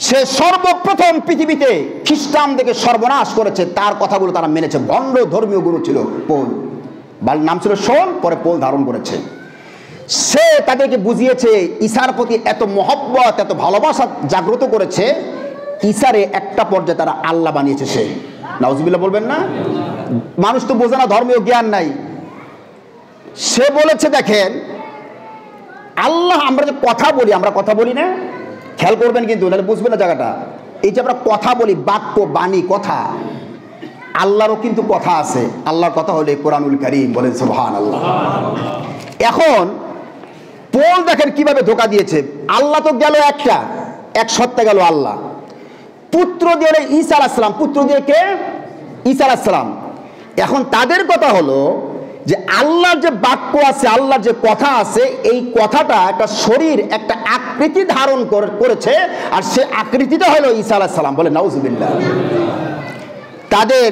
সে সর্বপ্রথম পৃথিবীতে খ্রিস্টানদেরকে সর্বনাশ করেছে। তার কথাগুলো তারা মেনেছে। ভণ্ড ধর্মীয় গুরু ছিল পৌল, নাম ছিল শোল, পরে পৌল ধারণ করেছে। সে তাদেরকে বুঝিয়েছে, ঈসার প্রতি এত মহব্বত, এত ভালোবাসা জাগ্রত করেছে, ঈসারে একটা পর্যায়ে তারা আল্লাহ বানিয়েছে। সে, নাউজুবিল্লাহ বলবেন না? মানুষ তো বোঝে না, ধর্মীয় জ্ঞান নাই। সে বলেছে দেখেন আল্লাহ, আমরা যে কথা বলি, আমরা কথা বলি না, খেয়াল করবেন কিন্তু, তাহলে বুঝবেন না জায়গাটা। এই যে আমরা কথা বলি, বাক্য, বাণী, কথা, আল্লাহরও কিন্তু কথা আছে। আল্লাহর কথা হলে কোরআনুল কারীম, বলেন সুবহানাল্লাহ। এখন পৌল দেখেন কিভাবে ধোঁকা দিয়েছে। আল্লাহ তো গেল একটা, এক সত্তা গেল আল্লাহ। পুত্র দিয়ে ঈসা আলাইহিস সালাম, পুত্র দিয়ে কে? ঈসা আলাইহিস সালাম। এখন তাদের কথা হলো যে আল্লাহর যে বাক্য আছে, আল্লাহর যে কথা আছে, এই কথাটা একটা শরীর, একটা আকৃতি ধারণ করেছে, আর সে আকৃতিটা হলো ঈসা আলাইহিস সালাম, বলে নাউজুবিল্লাহ। তাদের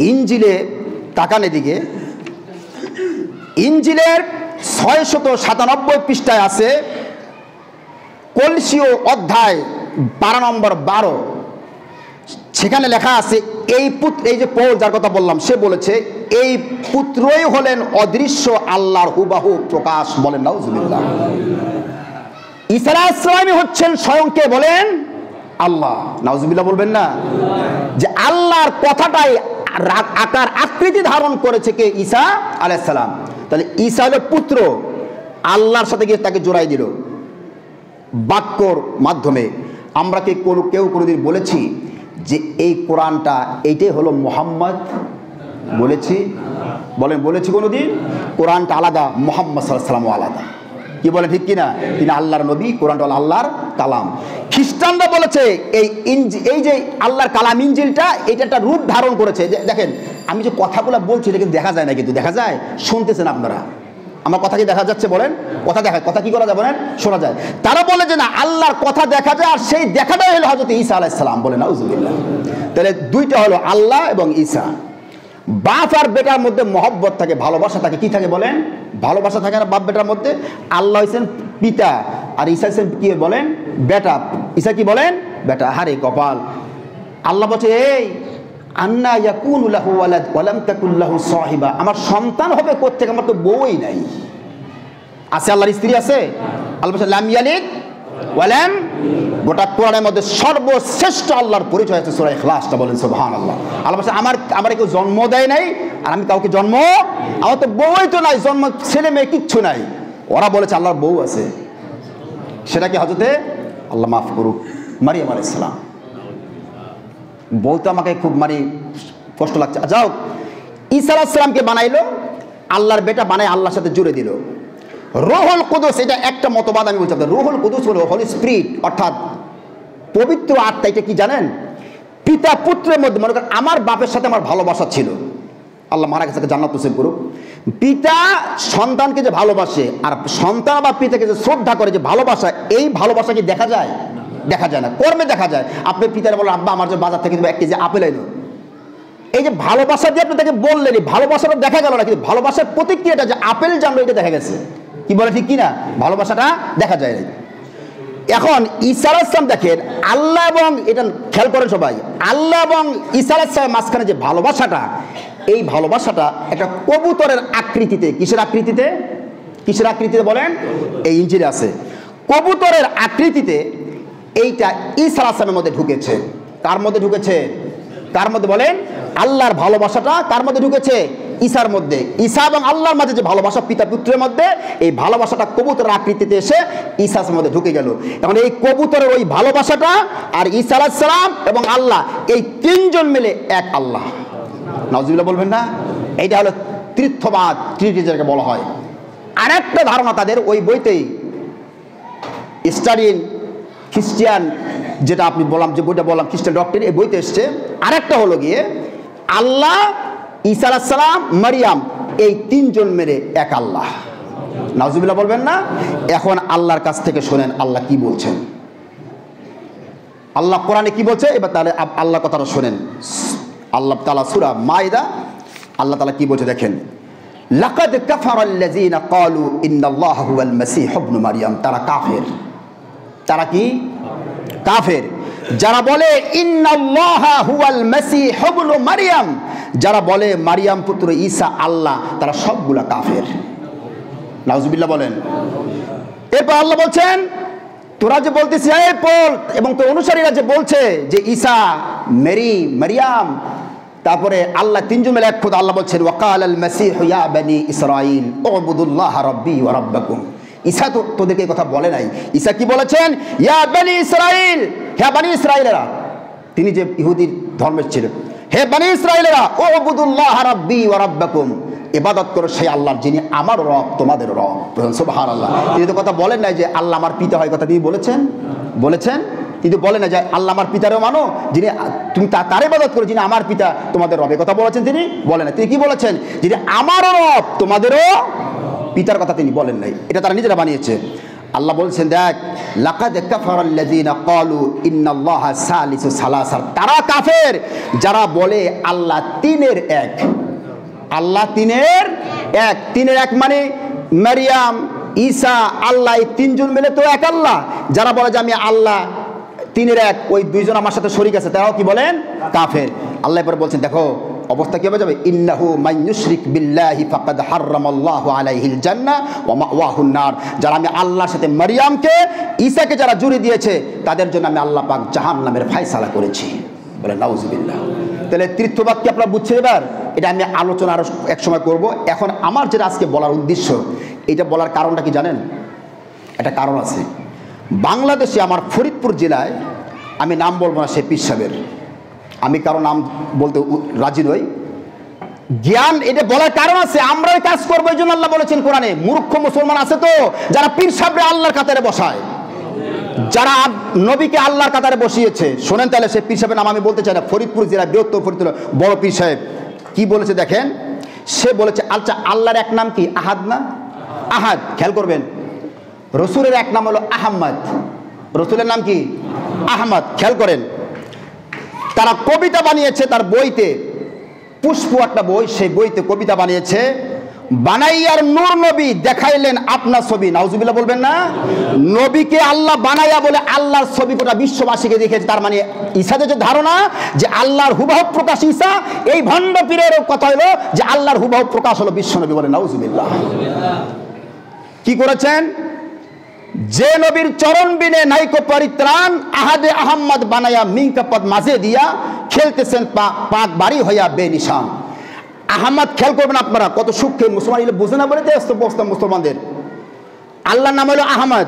ইঞ্জিলে তাকান এদিকে, ইনজিলের 697 পৃষ্ঠায় আছে কলসীয় অধ্যায় 12 নম্বর 12, সেখানে লেখা আছে এই যে পৌল যার কথা বললাম সে বলেছে এই পুত্রই হলেন অদৃশ্য আল্লাহর হুবাহু প্রকাশ। বলেন নাউজুবিল্লাহ। ঈসা আলাইহিস সালাম হচ্ছেন স্বয়ং কে বলেন? আল্লাহ। নাউজুবিল্লাহ বলবেন না? যে আল্লাহর কথাটাই আকার আকৃতি ধারণ করেছে কে? ঈসা আলাইহিস সালাম। তাহলে ঈসা হলো পুত্র, আল্লাহর সাথে গিয়ে তাকে জোড়াই দিল বাক্যর মাধ্যমে। আমরা কি কেউ কোনোদিন বলেছি যে এই কোরআনটা এইটাই হলো মুহাম্মদ? বলেছি? বলেন বলেছি কোনোদিন? কোরআনটা আলাদা, মুহাম্মদ সাল্লাল্লাহু আলাইহি ওয়াসাল্লাম আলাদা। কি বলে ঠিক কিনা? তিনি আল্লাহর নবী, কোরআনটা হলো আল্লাহর কালাম। খ্রিস্টানরা বলেছে এই যে আল্লাহর কালাম ইনজিলটা এটা একটা রূপ ধারণ করেছে। দেখেন আমি যে কথাগুলো বলছি এটা কিন্তু দেখা যায় না, কিন্তু দেখা যায়, শুনতেছেন আপনারা। আমার কথা কি দেখা যাচ্ছে? বলেন। কথা কি করা যায়? বলেন শোনা যায়। তারা বলে যে না, আল্লাহর কথা দেখা যায়, আর সেই দেখাটাই হলো হযরত ঈসা আলাইহিস সালাম। বলেন নাউজুবিল্লাহ। তাহলে দুইটা হলো আল্লাহ এবং ঈসা। বাপ আর বেটার মধ্যে মহব্বত থাকে, ভালোবাসা থাকে। কি থাকে বলেন? ভালোবাসা থাকে না বাপ বেটার মধ্যে? আল্লাহ হইছেন পিতা আর ঈসা হইছেন কি বলেন? বেটা। ঈসা কি বলেন? বেটা। হারে কপাল! আল্লাহ বলছে এই আন্না ইয়াকুনু লাহু ওয়ালাদ ওয়া লাম তাকুল লাহু সাহিবা, আমার সন্তান হবে কোত্থেকে? আমার তো বউই নাই। আছে আল্লাহর স্ত্রী আছে? আল্লাহ বলছে লাম ইয়ালিদ ওয়া লাম। গোটা কোরআনের মধ্যে সর্বশ্রেষ্ঠ আল্লাহর পরিচয় আছে সূরা ইখলাসটা। বলেন সুবহানাল্লাহ। আল্লাহ বলছে আমার কেউ জন্ম দেয় নাই, আর আমি কাউকে জন্ম, আমার তো বউই তো নাই, জন্ম ছেলে মেয়ে কিচ্ছু নাই। ওরা বলেছে আল্লাহর বউ আছে। সেটা কি হযরতে, আল্লাহ মাফ করুক, মারিয়াম আলাইহিস সালাম। বলতে আমাকে খুব কষ্ট লাগছে। যাও, ঈসা আলাইহিস সালামকে বানাইলো, আল্লাহর বেটা বানায় আল্লাহর সাথে জুড়ে দিল। রুহুল কুদুস, এটা একটা মতবাদ আমি বলছি। রুহুল কুদুস হলো হোলি স্পিরিট, অর্থাৎ পবিত্র আত্মা। এটা কি জানেন? পিতা পুত্রের মধ্যে, মনে করেন আমার বাপের সাথে আমার ভালোবাসা ছিল, আল্লাহ মারা গেছে, জান্নাত নসিব করুক। পিতা সন্তানকে যে ভালোবাসে, আর সন্তান বা পিতাকে যে শ্রদ্ধা করে, যে ভালোবাসা, এই ভালোবাসা কি দেখা যায়? দেখা যায় না, কর্মে দেখা যায়। আপনি পিতারা বলেন আব্বা আমার যে বাজার থেকে 1 কেজি আপেল এলো, এই যে ভালোবাসা দিয়ে আপনি তাকে বললেন, ভালোবাসাটা দেখা গেল না, কিন্তু ভালোবাসার প্রতিক্রিয়াটা যে আপেল জানলো এটা দেখা গেছে। কি বলে ঠিক কিনা? ভালোবাসাটা দেখা যায়। এখন ঈসা আলাইহিস সালাম দেখেন, আল্লাহ এবং, এটা খেয়াল করেন সবাই, আল্লাহ এবং ঈসা আলাইহিস সালামের মাঝখানে যে ভালোবাসাটা, এই ভালোবাসাটা একটা কবুতরের আকৃতিতে। কিসের আকৃতিতে? কিসের আকৃতিতে বলেন? এই ইনজিলে আছে কবুতরের আকৃতিতে। এইটা ঈসা আলাইহিস সালামের মধ্যে ঢুকেছে। কার মধ্যে ঢুকেছে? কার মধ্যে বলেন? আল্লাহর ভালোবাসাটা কার মধ্যে ঢুকেছে? ঈসার মধ্যে। ঈসা এবং আল্লাহর মাঝে যে ভালোবাসা পিতা পুত্রের মধ্যে, এই ভালোবাসাটা কবুতরের আকৃতিতে এসে ঈসার মধ্যে ঢুকে গেল। এখন এই কবুতরের ওই ভালোবাসাটা আর ঈসা আলাইহিস সালাম এবং আল্লাহ, এই তিনজন মিলে এক আল্লাহ। নাউজুবিল্লাহ বলবেন না? এইটা হলো ত্রিত্ববাদ, ট্রিনিটি যাকে বলা হয়। আর একটা ধারণা তাদের ওই বইতেই, স্টাডিং খ্রিস্টিয়ান, যেটা আপনি বললাম, যে বইটা বললাম খ্রিস্টান ডক্টরিন, এই বইতে এসছে। আরেকটা হলো গিয়ে আল্লাহ, ঈসা আলাইহিস সালাম, মারিয়াম, এই তিনজন মিলে এক আল্লাহ। নাউজুবিল্লাহ বলবেন না? এখন আল্লাহর কাছ থেকে শোনেন আল্লাহ কি বলছেন। আল্লাহ কোরআনে কি বলছে, এবার তাহলে আল্লাহ কথাটা শোনেন। আল্লাহ তাআলা সূরা মাইদা, আল্লাহ তাআলা কি বলছে দেখেন, লাকাদ কাফারাল্লাযীনা ক্বালু ইন্নাল্লাহা হুয়াল মাসীহ ইবনু মারইয়াম। তারা কাফের। তারা কি? কাফের। যারা বলে ইন্নাল্লাহা হুয়াল মাসীহ ইবনু মারইয়াম, যারা বলে মারিয়াম পুত্র ঈসা আল্লাহ, তারা সবগুলা কাফের। নাউজুবিল্লাহ বলেন। এরপর আল্লাহ বলছেন, তোরা যে বলতেছিস এই পল এবং তোর অনুসারীরা যে বলছে যে ঈসা, মারিয়াম, তারপরে আল্লাহ তিনজন মিলে এক খোদা। আল্লাহ বলছেন ওয়াকালাল মাসীহু ইয়া বনি ইসরাঈল উবুদুল্লাহা রাব্বি ওয়া রাব্বাকুম। ঈসা তো তোদেরকে এই কথা বলে নাই। ঈসা কি বলেছেন? ইয়া বনি ইসরাঈল, হে বনি ইসরাঈলেরা। তিনি যে ইহুদির ধর্মের ছিলেন। হে বনি ইসরাঈলেরা, উবুদুল্লাহা রাব্বি ওয়া রাব্বাকুম, ইবাদত করো সেই আল্লাহর যিনি আমার রব তোমাদের রব। সুবহানাল্লাহ। তিনি তো কথা বলেন নাই যে আল্লাহ আমার পিতা হয়, কথা তিনি বলেছেন? বলেছেন? কিন্তু বলেন না যে আল্লাহ আমার পিতারও মানো, যিনি তুমি তার ইবাদত করো যিনি আমার পিতা তোমাদের রব। কথা বলেছেন তিনি? বলেন না। তিনি কি বলেছেন? যিনি আমারও রব তোমাদেরও পিতার কথা তিনি বলেন নাই। এটা তারা নিজেরা বানিয়েছে। আল্লাহ বলছেন দেখ, লাকাদ কাফারাল্লাযীনা ক্বালু ইন্নাল্লাহা সালিসু সালাসা। তারা কাফের যারা বলে আল্লাহ তিনের এক। আল্লাহ তিনের এক, তিনের এক মানে মারিয়াম, ঈসা, আল্লাহ, এই তিনজন মিলে তো এক আল্লাহ। যারা বলে যে আমি আল্লাহ তিনের এক, ওই দুইজন আমার সাথে শরীক আছে, তারাও কি বলেন? কাফের। আল্লাহ পরে বলছেন দেখো অবস্থা কি হবে যাবে, ইন্নাহু মান ইউশরিক বিল্লাহি ফাকাদ হারামাল্লাহু আলাইহিল জান্নাহ ওয়া মাওয়াহুন নার। যারা আমি আল্লাহর সাথে মারিয়ামকে, ঈসাকে যারা জুড়ে দিয়েছে তাদের জন্য আমি আল্লাহ পাক জাহান্নামের ফয়সালা করেছি। বলে নাউজুবিল্লাহ। তাহলে তৃতীয় বাক্য আপনারা বুঝছেন এবার? এটা আমি আলোচনা আরো এক সময় করব। এখন আমার যেটা আজকে বলার উদ্দেশ্য, এটা বলার কারণটা কি জানেন? একটা কারণ আছে। বাংলাদেশে আমার ফরিদপুর জেলায়, আমি নাম বলবো না, সে পীর সাহেবের, আমি কারো নাম বলতে রাজি নই, জ্ঞান এটা বলার কারণ আছে। আমরা ওই কাজ করবো এই জন্য আল্লাহ বলেছেন কোরআনে, মূর্খ মুসলমান আছে তো যারা পীর সাহেবরে আল্লাহর কাতারে বসায়, যারা নবীকে আল্লাহর কাতারে বসিয়েছে। শোনেন তাহলে সে পীর সাহেবের নাম আমি বলতে চাই না, ফরিদপুর জেলা, বৃহত্তর ফরিদপুর বড় পীর সাহেব কি বলেছে দেখেন। সে বলেছে আচ্ছা আল্লাহর এক নাম কি? আহাদ না? আহাদ। খেয়াল করবেন, রসুলের এক নাম হলো আহমদ, রসুলের নাম কি? আহমদ। খেয়াল করেন, তারা কবিতা বানিয়েছে তার বইতে, পুষ্প একটা বই, সেই বইতে কবিতা বানিয়েছে, বানাইয়ার নূর নবী দেখাইলেন আপনার ছবি। নাউজুবিল্লাহ বলবেন না? নবীকে আল্লাহ বানাইয়া বলে আল্লাহর ছবি গোটা বিশ্ববাসীকে দেখেছে। তার মানে ঈসাদের যে ধারণা যে আল্লাহর হুবহু প্রকাশ ঈসা, এই ভণ্ড পীরের কথা হলো যে আল্লাহর হুবহু প্রকাশ হলো বিশ্বনবী। বলে নাউজুবিল্লাহ। কি করেছেন? যে নবীর চরণ বিনে নাইকো পরিত্রাণ, আহাদে আহম্মদ বানায়া মিঙ্কা পদ মাঝে দিয়া খেলতেছেন পাক বাড়ি হইয়া বেনিশান। আহমদ, খেয়াল করবেন আপনারা কত সূক্ষ্ম, মুসলমান এগুলো বুঝে না বলে বসতাম মুসলমানদের। আল্লাহর নাম হলো আহমদ,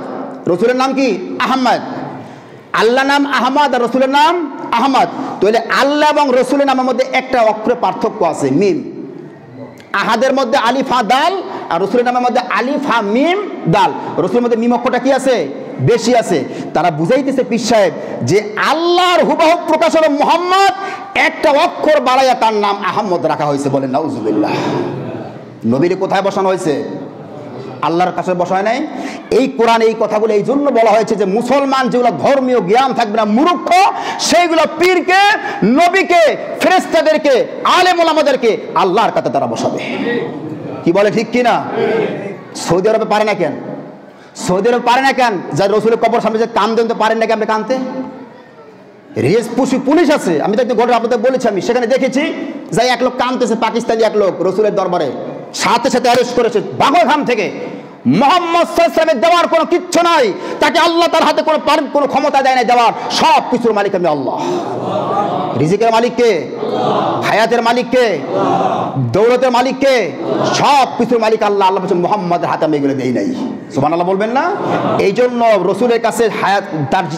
রসুলের নাম কি? আহমদ। আল্লাহ নাম আহমদ আর রসুলের নাম আহমদ। তাহলে আল্লাহ এবং রসুলের নামের মধ্যে একটা অক্ষরে পার্থক্য আছে, মিম। আহাদের মধ্যে আলিফ হা দাল, আর রসুলের নামের মধ্যে আলিফ হা মিম দাল। রসুলের মধ্যে মিম অক্ষরটা কি আছে? বেশি আছে। তারা বুঝাইতেছে পীর সাহেব যে আল্লাহর হুবহু প্রকাশ হলো মুহাম্মদ, একটা অক্ষর বাড়াইয়া তার নাম আহমদ রাখা হয়েছে। বলেন নাউজুবিল্লাহ। নবীরে কোথায় বসানো হয়েছে? আল্লাহর কাছে বসায় নাই। এই কোরআন এই কথাগুলো এই জন্য বলা হয়েছে যে মুসলমান যেগুলো ধর্মীয় জ্ঞান থাকবে না, মূর্খ, সেইগুলো পীরকে, নবীকে, ফেরেশতাদেরকে, আলেম ওলামাদেরকে আল্লাহর কাছে তারা বসাবে। কি বলে ঠিক কিনা? সৌদি আরবে পারে না কেন? সৌদি আরবে পারে না কেন? যার রসুলের কবর সামনে যে কান তো পারেন না কেন? আপনি কানতে রেস পুলিশ আছে, আমি তো একটু ঘটনা আপনাদের বলেছি, আমি সেখানে দেখেছি যাই এক লোক কানতেছে, পাকিস্তানি এক লোক রসুলের দরবারে, সাথে সাথে অ্যারেস্ট করেছে বাগরখান থেকে। মুহাম্মদ সাল্লাল্লাহু আলাইহি ওয়াসাল্লামের দেওয়ার কোনো কিচ্ছু নাই, তাকে আল্লাহ তার হাতে কোনো ক্ষমতা দেয় না দেওয়ার। সব কিছুর মালিক আমি আল্লাহ। রিজিকের মালিক কে? হায়াতের মালিক কে? দৌলতের মালিক কে? সব কিছুর মালিক আল্লাহ। আল্লাহ বলছেন মুহাম্মদের হাতে আমি এগুলো দেই নাই। সুবহানাল্লাহ বলবেন না? এই জন্য রসুলের কাছে হায়াত,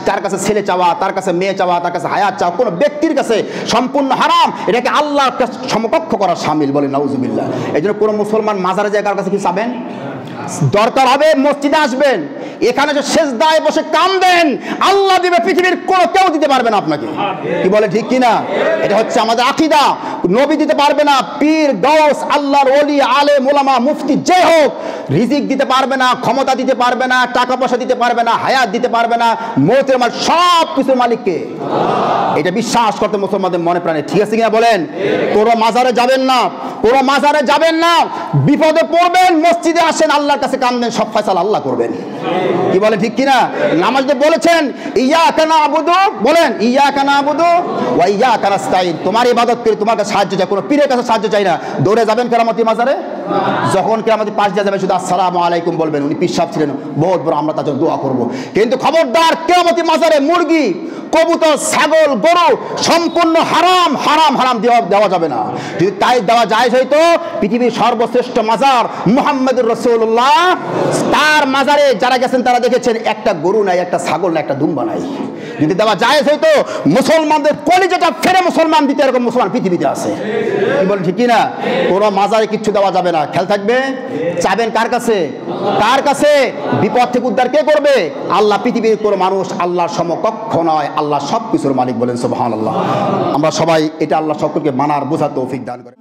তার কাছে ছেলে চাওয়া, তার কাছে মেয়ে চাওয়া, তার কাছে হায়াত চাওয়া কোনো ব্যক্তির কাছে সম্পূর্ণ হারাম। এটাকে আল্লাহর কাছে সমকক্ষ করা শামিল। বলে নাউজুবিল্লাহ। এই জন্য কোনো মুসলমান মাজারে যায় কার কাছে কি চাবেন? দরকার হবে মসজিদে আসবেন, এখানে যে সেজদায় বসে কাঁদবেন, আল্লাহ দিবে, পৃথিবীর কোনো কেউ দিতে পারবে না আপনাকে। কি বলে ঠিক কিনা? এটা হচ্ছে আমাদের আকীদা। নবী দিতে পারবে না, পীর, গাউস, আল্লাহর ওলি, আলেম, ওলামা, মুফতি যে হোক রিজিক দিতে পারবে না, ক্ষমতা দিতে পারবে না, টাকা পয়সা দিতে পারবে না, হায়াত দিতে পারবে না, মৌতের মালিক, সব কিছুর মালিককে। এটা বিশ্বাস করতে মুসলমানদের মনে প্রাণে। ঠিক আছে কিনা বলেন? কোনো মাজারে যাবেন না, কোনো মাজারে যাবেন না, বিপদে পড়বেন মসজিদে আসেন, আল্লাহর কাছে কাঁদবেন, সব ফয়সালা আল্লাহ করবেন। কি বলে ঠিক কিনা? নামাজ যে বলেছেন ইয়াকা নাবুদু, বলেন ইয়াকা নাবুদু ওয়া ইয়াকা নাস্তাইন, তোমার ইবাদত করি, তোমার কাছে সাহায্য চাই, কোনো পীরের কাছে সাহায্য চাই না। দৌড়ে যাবেন কেরামতি মাজারে, যখন কেরামতি পাশ দিয়ে যাবেন শুধু আসসালামু আলাইকুম বলবেন, উনি পীর সাহেব ছিলেন বহুত বড়, আমরা তার জন্য দোয়া করব। কিন্তু খবরদার কেরামতি মাজারে মুরগি, কবুতর, ছাগল, গরু সম্পূর্ণ হারাম, হারাম, হারাম দেওয়া যাবে না। যদি তাই দেওয়া যায় হয়তো পৃথিবীর সর্বশ্রেষ্ঠ মাজার মুহাম্মদুর রাসূলুল্লাহ, তার মাজারে যারা গেছেন তারা দেখেছেন একটা গরু নাই, একটা ছাগল নাই, একটা দুম্বা নাই। যদি দেওয়া যায় হয়তো মুসলমানদের কলিজাটা ফেরে মুসলমান দিতে, এরকম মুসলমান পৃথিবীতে আছে। কি বলেন ঠিক কিনা? কোনো মাজারে কিচ্ছু দেওয়া যাবে না। খেয়াল থাকবে, চাবেন কার কাছে? কার কাছে? বিপদ থেকে উদ্ধার কে করবে? আল্লাহ। পৃথিবীর কোনো মানুষ আল্লাহর সমকক্ষ নয়, আল্লাহ সব কিছুর মালিক। বলেন সুবহানাল্লাহ। আমরা সবাই এটা আল্লাহ সকলকে মানার বোঝার তৌফিক দান করে।